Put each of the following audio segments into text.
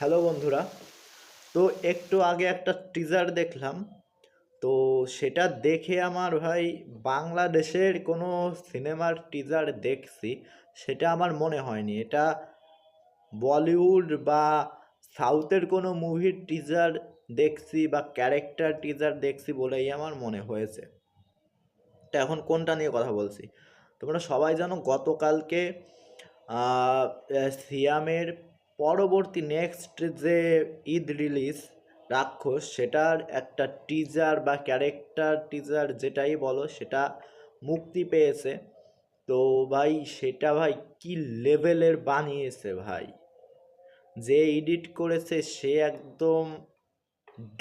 Hello বন্ধুরা। তো একটু আগে একটা টিজার দেখলাম। তো সেটা দেখে আমার ভাই বাংলাদেশের কোনো সিনেমার টিজার দেখছি সেটা আমার মনে হয়নি। এটা বলিউড বা সাউথের কোনো মুভির টিজার দেখছি বা ক্যারেক্টার টিজার দেখছি বলেই আমার মনে হয়েছে। তো এখন কোনটা নিয়ে কথা বলছি? তোমরা সবাই জানো গতকালকে আহ, সিয়ামের পরবর্তী নেক্সট যে ঈদ রিলিজ রাক্ষস, সেটার একটা টিজার বা ক্যারেক্টার টিজার যেটাই বলো সেটা মুক্তি পেয়েছে। তো ভাই সেটা ভাই কি লেভেলের বানিয়েছে ভাই! যে এডিট করেছে সে একদম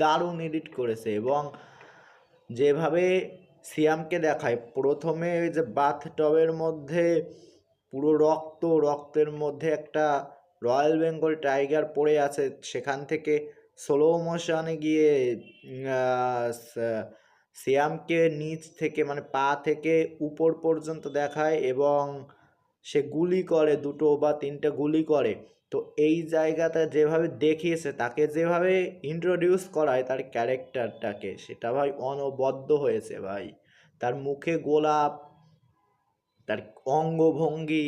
দারুণ এডিট করেছে। এবং যেভাবে সিয়ামকে দেখায় প্রথমে ওই যে বাথটবের মধ্যে পুরো রক্তের মধ্যে একটা রয়্যাল বেঙ্গল টাইগার পড়ে আছে, সেখান থেকে স্লো মোশনে গিয়ে সিয়ামকে নিচ থেকে মানে পা থেকে উপর পর্যন্ত দেখায় এবং সে গুলি করে, দুটো বা তিনটে গুলি করে। তো এই জায়গাটা যেভাবে দেখিয়েছে, তাকে যেভাবে ইন্ট্রোডিউস করায় তার ক্যারেক্টারটাকে, সেটা ভাই অনবদ্য হয়েছে ভাই। তার মুখে গোলাপ, তার অঙ্গভঙ্গি,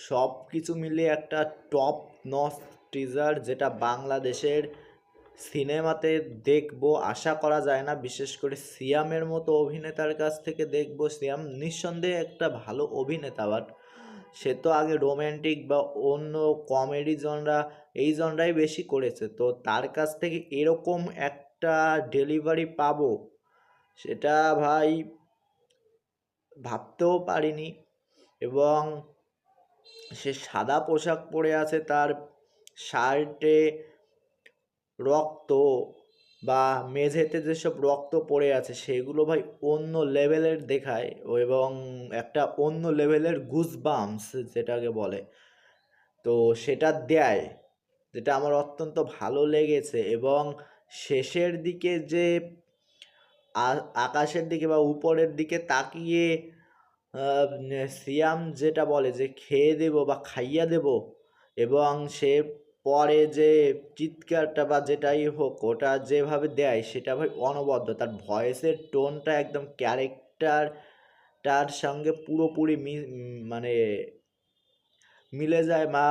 সব কিছু মিলিয়ে একটা টপ নচ টিজার, যেটা বাংলাদেশের সিনেমাতে দেখবো আশা করা যায় না। বিশেষ করে সিয়ামের মতো অভিনেতার কাছ থেকে দেখবো। সিয়াম নিঃসন্দেহে একটা ভালো অভিনেতা, বাট সে তো আগে রোম্যান্টিক বা অন্য কমেডি জনরা, এই জনরাই বেশি করেছে। তো তার কাছ থেকে এরকম একটা ডেলিভারি পাবো সেটা ভাই ভাবতেও পারিনি। এবং সে সাদা পোশাক পরে আছে, তার শার্টে রক্ত বা মেঝেতে যেসব রক্ত পড়ে আছে সেগুলো ভাই অন্য লেভেলের দেখায়। এবং একটা অন্য লেভেলের গুজবাম্পস যেটাকে বলে, তো সেটা দেয়, যেটা আমার অত্যন্ত ভালো লেগেছে। এবং শেষের দিকে যে আকাশের দিকে বা উপরের দিকে তাকিয়ে সিয়াম যেটা বলে যে খেয়ে দেব বা খাইয়া দেব, এবং সে পরে যে চিৎকারটা বা যেটাই হোক ওটা যেভাবে দেয় সেটা ভাই অনবদ্য। তার ভয়েসের টোনটা একদম ক্যারেক্টারটার সঙ্গে পুরোপুরি মানে মিলে যায় বা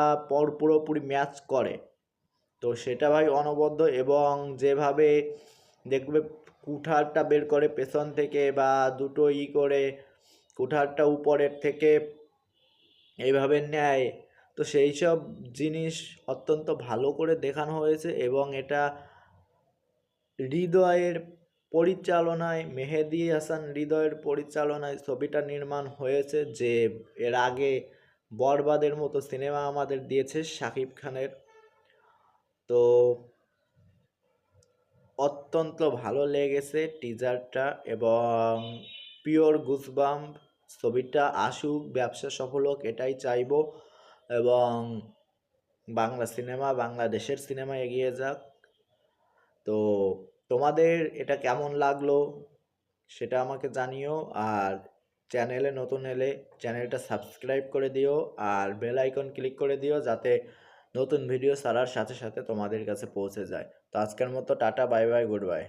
পুরোপুরি ম্যাচ করে। তো সেটা ভাই অনবদ্য। এবং যেভাবে দেখবে কুঠারটা বের করে পেছন থেকে বা দুটো করে কুঠারটা উপরের থেকে এইভাবে নেয়, তো সেই সব জিনিস অত্যন্ত ভালো করে দেখানো হয়েছে। এবং এটা হৃদয়ের পরিচালনায়, মেহেদী হাসান হৃদয়ের পরিচালনায় ছবিটা নির্মাণ হয়েছে, যে এর আগে বরবাদের মতো সিনেমা আমাদের দিয়েছে শাকিব খানের। তো অত্যন্ত ভালো লেগেছে টিজারটা। এবং পিওর গুজবাম্প, ছবিটা আসুক, ব্যবসা সফল হোক, এটাই চাইবো। এবং বাংলা সিনেমা, বাংলাদেশের সিনেমা এগিয়ে যাক। তো তোমাদের এটা কেমন লাগলো সেটা আমাকে জানিও। আর চ্যানেলে নতুন এলে চ্যানেলটা সাবস্ক্রাইব করে দিও, আর বেল আইকন ক্লিক করে দিও, যাতে নতুন ভিডিও ছাড়ার সাথে সাথে তোমাদের কাছে পৌঁছে যায়। তো আজকের মতো tata, bye bye, good bye.